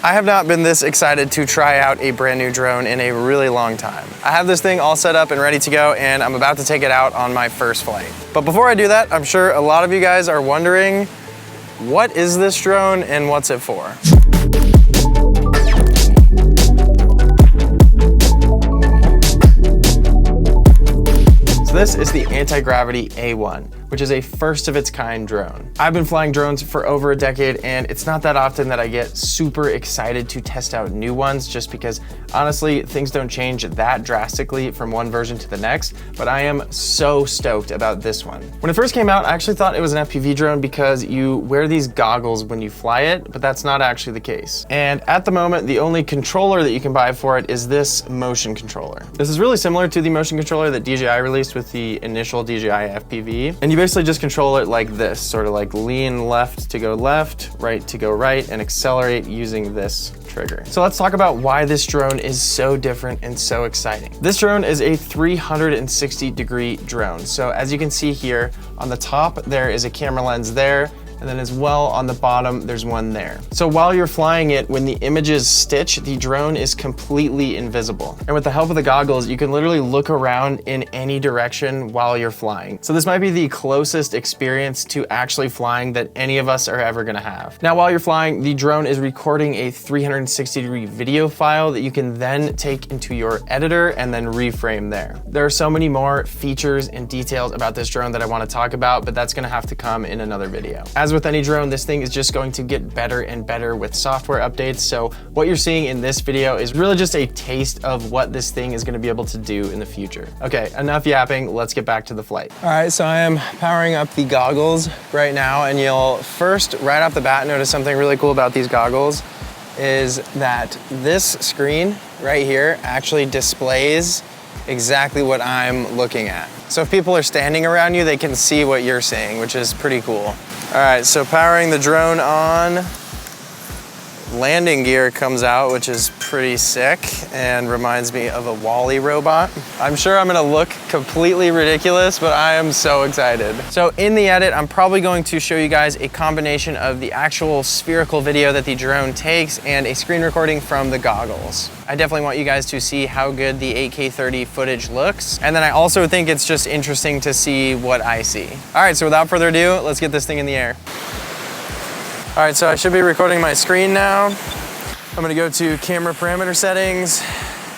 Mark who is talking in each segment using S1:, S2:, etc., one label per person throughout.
S1: I have not been this excited to try out a brand new drone in a really long time. I have this thing all set up and ready to go, and I'm about to take it out on my first flight. But before I do that, I'm sure a lot of you guys are wondering, what is this drone and what's it for? So this is the Antigravity A1, which is a first of its kind drone. I've been flying drones for over a decade, and it's not that often that I get super excited to test out new ones, just because honestly, things don't change that drastically from one version to the next, but I am so stoked about this one. When it first came out, I actually thought it was an FPV drone because you wear these goggles when you fly it, but that's not actually the case. And at the moment, the only controller that you can buy for it is this motion controller. This is really similar to the motion controller that DJI released with the initial DJI FPV, and you basically just control it like this, sort of like lean left to go left, right to go right, and accelerate using this trigger. So let's talk about why this drone is so different and so exciting. This drone is a 360-degree drone. So as you can see here, on the top, there is a camera lens there, and then as well on the bottom, there's one there. So while you're flying it, when the images stitch, the drone is completely invisible. And with the help of the goggles, you can literally look around in any direction while you're flying. So this might be the closest experience to actually flying that any of us are ever gonna have. Now, while you're flying, the drone is recording a 360-degree video file that you can then take into your editor and then reframe there. There are so many more features and details about this drone that I wanna talk about, but that's gonna have to come in another video. As with any drone, this thing is just going to get better and better with software updates. So what you're seeing in this video is really just a taste of what this thing is gonna be able to do in the future. Okay, enough yapping, let's get back to the flight. All right, so I am powering up the goggles right now, and you'll first, right off the bat, notice something really cool about these goggles is that this screen right here actually displays exactly what I'm looking at. So if people are standing around you, they can see what you're seeing, which is pretty cool. All right, so powering the drone on, landing gear comes out, which is pretty sick and reminds me of a Wall-E robot. I'm sure I'm gonna look completely ridiculous, but I am so excited. So in the edit, I'm probably going to show you guys a combination of the actual spherical video that the drone takes and a screen recording from the goggles. I definitely want you guys to see how good the 8K30 footage looks. And then I also think it's just interesting to see what I see. All right, so without further ado, let's get this thing in the air. All right, so I should be recording my screen now. I'm gonna go to camera parameter settings,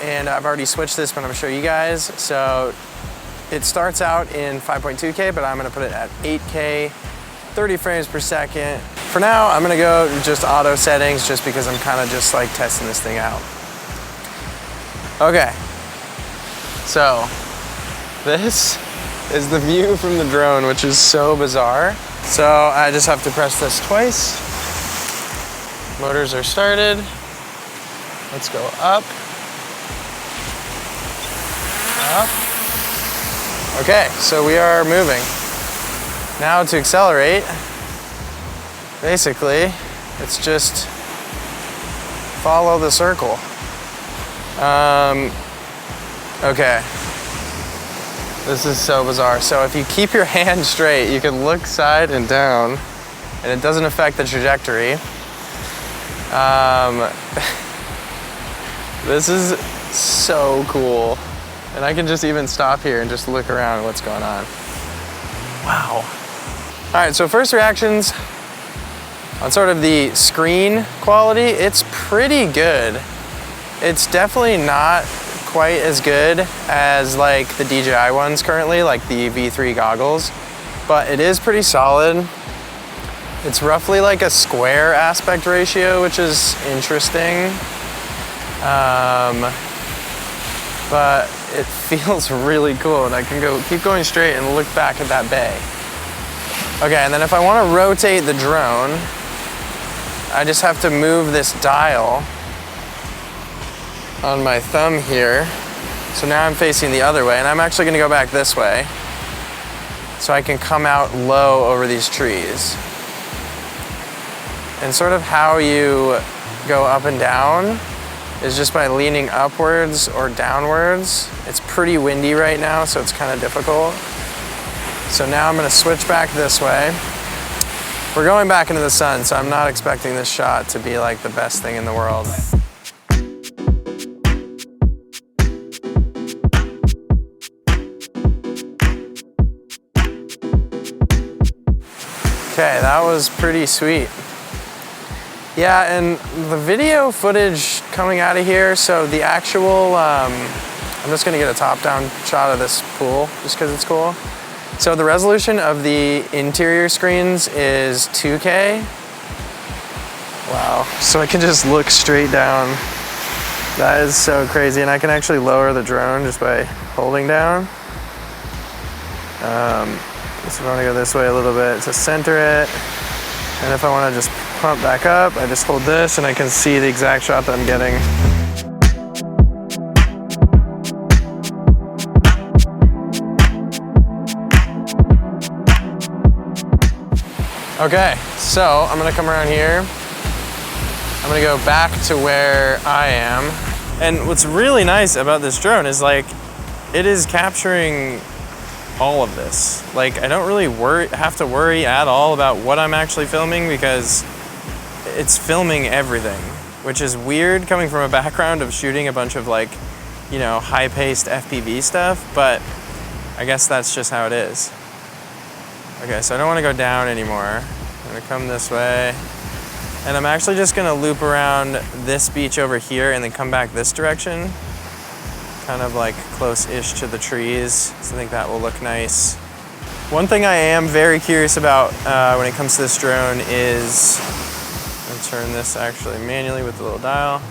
S1: and I've already switched this, but I'm gonna show you guys. So it starts out in 5.2K, but I'm gonna put it at 8K, 30 frames per second. For now, I'm gonna go just auto settings just because I'm kind of just like testing this thing out. Okay, so this is the view from the drone, which is so bizarre. So I just have to press this twice. Motors are started. Let's go up. Up. Okay, so we are moving. Now to accelerate, basically, it's just follow the circle. Okay. This is so bizarre. So if you keep your hand straight, you can look side and down, and it doesn't affect the trajectory. This is so cool. And I can just even stop here and just look around at what's going on. Wow. All right, so first reactions on sort of the screen quality, it's pretty good. It's definitely not quite as good as like the DJI ones currently, like the V3 goggles, but it is pretty solid. It's roughly like a square aspect ratio, which is interesting. But it feels really cool, and I can keep going straight and look back at that bay. Okay, and then if I want to rotate the drone, I just have to move this dial on my thumb here. So now I'm facing the other way, and I'm actually gonna go back this way so I can come out low over these trees. And sort of how you go up and down is just by leaning upwards or downwards. It's pretty windy right now, so it's kind of difficult. So now I'm gonna switch back this way. We're going back into the sun, so I'm not expecting this shot to be like the best thing in the world. Okay, that was pretty sweet. Yeah, and the video footage coming out of here, so the actual, I'm just gonna get a top-down shot of this pool, just because it's cool. So the resolution of the interior screens is 2K. Wow, so I can just look straight down. That is so crazy, and I can actually lower the drone just by holding down. So if I wanna go this way a little bit to center it, and if I wanna just pump back up, I just hold this and I can see the exact shot that I'm getting. Okay, so I'm gonna come around here. I'm gonna go back to where I am. And what's really nice about this drone is like, it is capturing all of this. Like, I don't really have to worry at all about what I'm actually filming because it's filming everything, which is weird coming from a background of shooting a bunch of like, you know, high-paced FPV stuff, but I guess that's just how it is. Okay, so I don't want to go down anymore. I'm gonna come this way, and I'm actually just gonna loop around this beach over here and then come back this direction, kind of like close-ish to the trees, so I think that will look nice. One thing I am very curious about when it comes to this drone is, I'm gonna turn this actually manually with the little dial,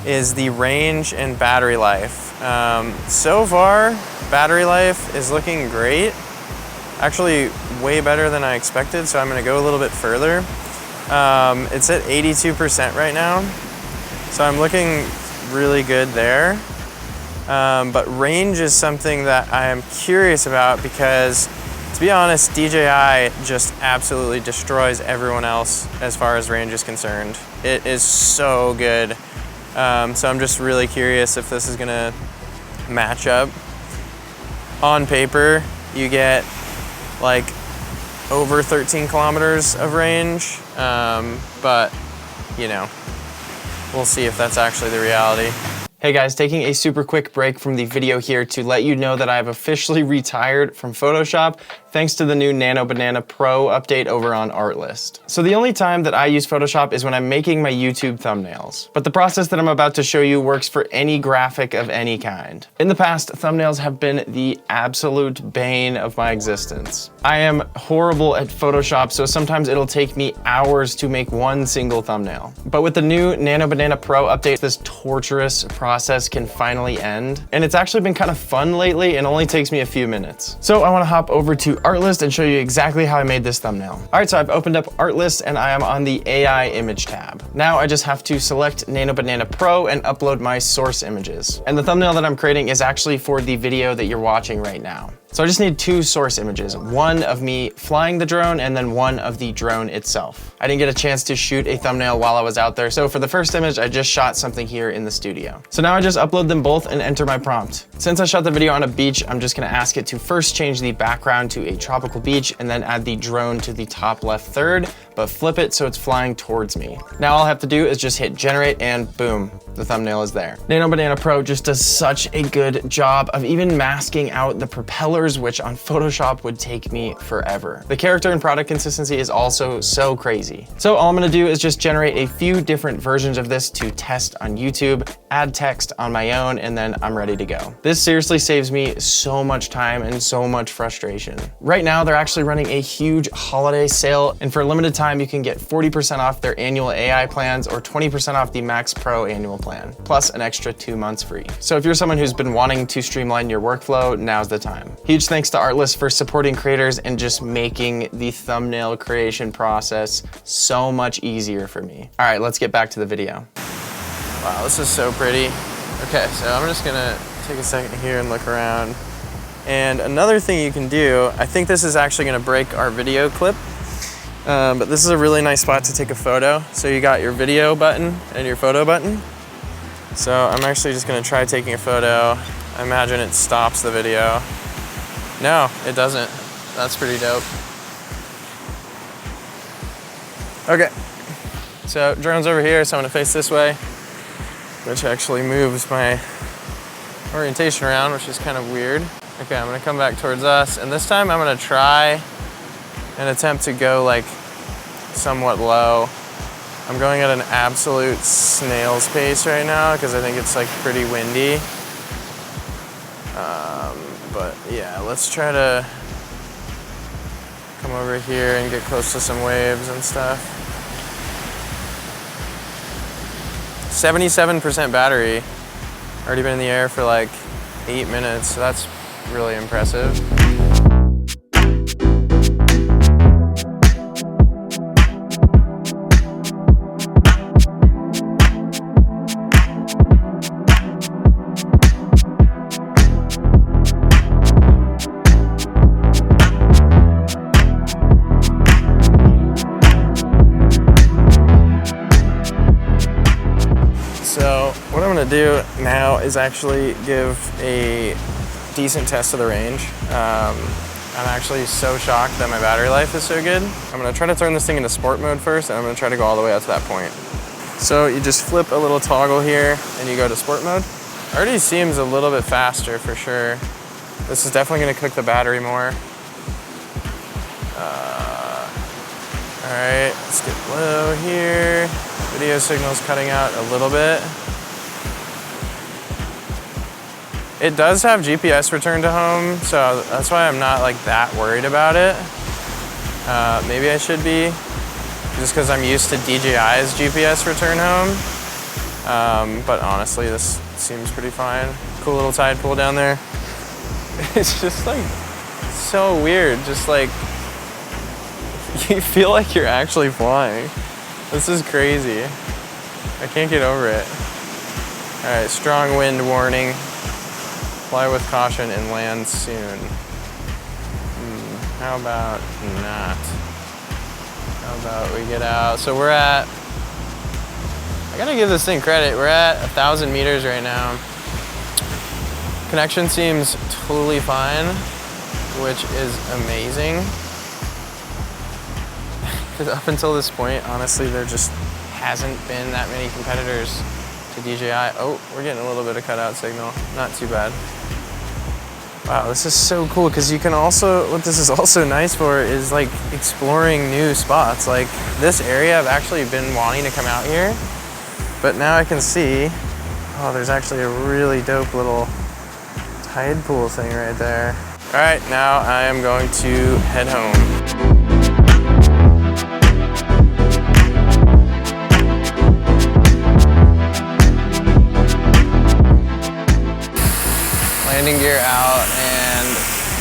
S1: is the range and battery life. So far, battery life is looking great. Actually, way better than I expected, so I'm gonna go a little bit further. It's at 82% right now, so I'm looking really good there. But range is something that I am curious about because, to be honest, DJI just absolutely destroys everyone else as far as range is concerned. It is so good. So I'm just really curious if this is gonna match up. On paper, you get like over 13 kilometers of range, but you know, we'll see if that's actually the reality. Hey guys, taking a super quick break from the video here to let you know that I have officially retired from Photoshop thanks to the new Nano Banana Pro update over on Artlist. So the only time that I use Photoshop is when I'm making my YouTube thumbnails. But the process that I'm about to show you works for any graphic of any kind. In the past, thumbnails have been the absolute bane of my existence. I am horrible at Photoshop, so sometimes it'll take me hours to make one single thumbnail. But with the new Nano Banana Pro update, this torturous process can finally end. And it's actually been kind of fun lately and only takes me a few minutes. So I wanna hop over to Artlist and show you exactly how I made this thumbnail. All right, so I've opened up Artlist and I am on the AI image tab. Now I just have to select Nano Banana Pro and upload my source images. And the thumbnail that I'm creating is actually for the video that you're watching right now. So I just need two source images, one of me flying the drone and then one of the drone itself. I didn't get a chance to shoot a thumbnail while I was out there, so for the first image, I just shot something here in the studio. So now I just upload them both and enter my prompt. Since I shot the video on a beach, I'm just gonna ask it to first change the background to a tropical beach and then add the drone to the top left third, but flip it so it's flying towards me. Now all I have to do is just hit generate and boom, the thumbnail is there. Nano Banana Pro just does such a good job of even masking out the propellers, which on Photoshop would take me forever. The character and product consistency is also so crazy. So all I'm gonna do is just generate a few different versions of this to test on YouTube, add text on my own, and then I'm ready to go. This seriously saves me so much time and so much frustration. Right now, they're actually running a huge holiday sale, and for a limited time, you can get 40% off their annual AI plans or 20% off the Max Pro annual plan, plus an extra 2 months free. So if you're someone who's been wanting to streamline your workflow, now's the time. Huge thanks to Artlist for supporting creators and just making the thumbnail creation process so much easier for me. All right, let's get back to the video. Wow, this is so pretty. Okay, so I'm just gonna take a second here and look around. And another thing you can do, I think this is actually gonna break our video clip, but this is a really nice spot to take a photo. So you got your video button and your photo button. So I'm actually just gonna try taking a photo. I imagine it stops the video. No, it doesn't. That's pretty dope. Okay, so drone's over here, so I'm gonna face this way, which actually moves my orientation around, which is kind of weird. Okay, I'm gonna come back towards us, and this time I'm gonna try and attempt to go like somewhat low. I'm going at an absolute snail's pace right now because I think it's like pretty windy. But yeah, let's try to come over here and get close to some waves and stuff. 77% battery. Already been in the air for like 8 minutes, so that's really impressive. So what I'm gonna do now is actually give a decent test of the range. I'm actually so shocked that my battery life is so good. I'm gonna try to turn this thing into sport mode first, and I'm gonna try to go all the way out to that point. So you just flip a little toggle here and you go to sport mode. Already seems a little bit faster for sure. This is definitely gonna cook the battery more. All right, let's get low here. Video signal's cutting out a little bit. It does have GPS return to home, so that's why I'm not like that worried about it. Maybe I should be, just because I'm used to DJI's GPS return home. But honestly, this seems pretty fine. Cool little tide pool down there. It's just like so weird, just like you feel like you're actually flying. This is crazy. I can't get over it. All right, strong wind warning. Fly with caution and land soon. How about not? How about we get out? So we're at, I gotta give this thing credit, we're at 1,000 meters right now. Connection seems totally fine, which is amazing. Because up until this point, honestly, there just hasn't been that many competitors to DJI. Oh, we're getting a little bit of cutout signal. Not too bad. Wow, this is so cool because you can also, what this is also nice for is like exploring new spots. Like this area, I've actually been wanting to come out here, but now I can see, oh, there's actually a really dope little tide pool thing right there. All right, now I am going to head home. Landing gear out and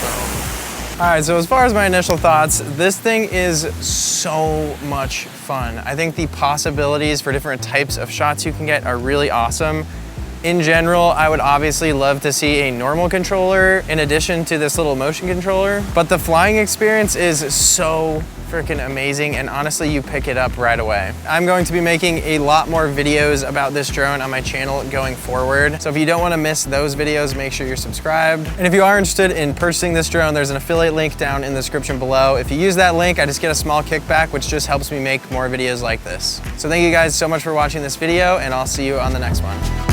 S1: boom. All right, so as far as my initial thoughts, this thing is so much fun. I think the possibilities for different types of shots you can get are really awesome. In general, I would obviously love to see a normal controller in addition to this little motion controller, but the flying experience is so freaking amazing, and honestly, you pick it up right away. I'm going to be making a lot more videos about this drone on my channel going forward. So if you don't want to miss those videos, make sure you're subscribed. And if you are interested in purchasing this drone, there's an affiliate link down in the description below. If you use that link, I just get a small kickback, which just helps me make more videos like this. So thank you guys so much for watching this video, and I'll see you on the next one.